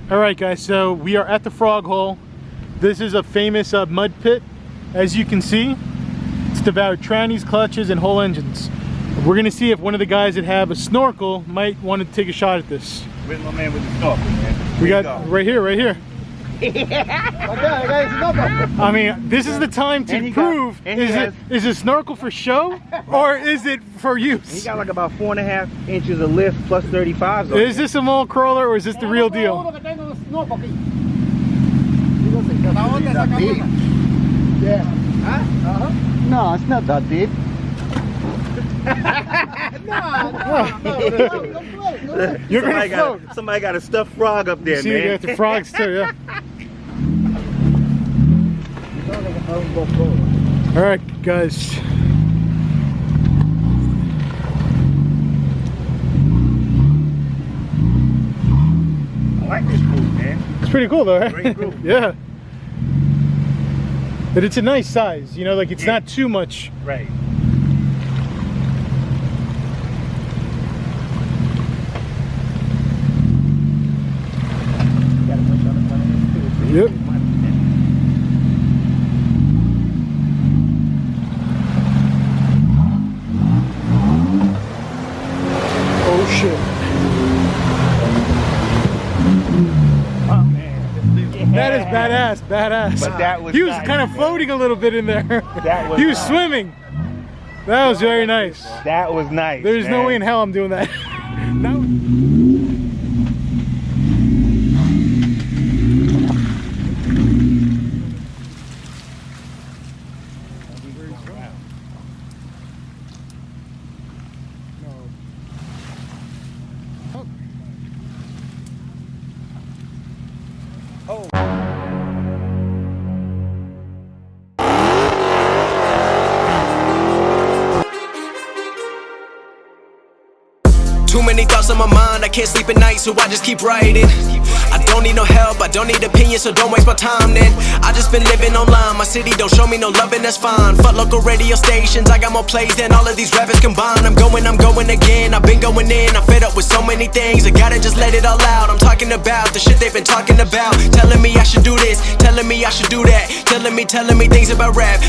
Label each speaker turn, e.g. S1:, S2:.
S1: All right, guys, so we are at the frog hole. This is a famous mud pit. As you can see, it's devoured trannies, clutches, and whole engines. We're gonna see if one of the guys that have a snorkel might want to take a shot at this.
S2: Where's my man with the snorkel, man?
S1: We got right here, right here. I mean, this is the time to prove, is it snorkel for show or is it for use?
S2: He got like about 4.5 inches of lift plus 35s on
S1: Is this a mole crawler or is this the real deal?
S3: Yeah. Huh? No, it's not that deep.
S1: You're gonna float.
S2: Somebody got a stuffed frog up there,
S1: See,
S2: man.
S1: you got the frogs too, yeah. All right, guys.
S2: I like this group, man.
S1: It's pretty cool though, right?
S2: Great group.
S1: Yeah. But it's a nice size, you know, like it's not too much.
S2: Right.
S1: Yep. Oh shit.
S2: Oh man.
S1: That is badass.
S2: But that was
S1: he was
S2: nice,
S1: kind of floating a little bit in there.
S2: That was
S1: he was
S2: nice.
S1: swimming. That was very nice.
S2: That was nice.
S1: There's no way in hell I'm doing that.
S4: Too many thoughts on my mind, I can't sleep at night, so I just keep writing. I don't need no help, I don't need opinions, so don't waste my time then. I just been living online, my city don't show me no loving, that's fine. Fuck local radio stations, I got more plays than all of these rappers combined. I'm going again, I've been going in, I'm fed up with so many things. I gotta just let it all out, I'm talking about the shit they've been talking about. Telling me I should do this, telling me I should do that, telling me things about rap.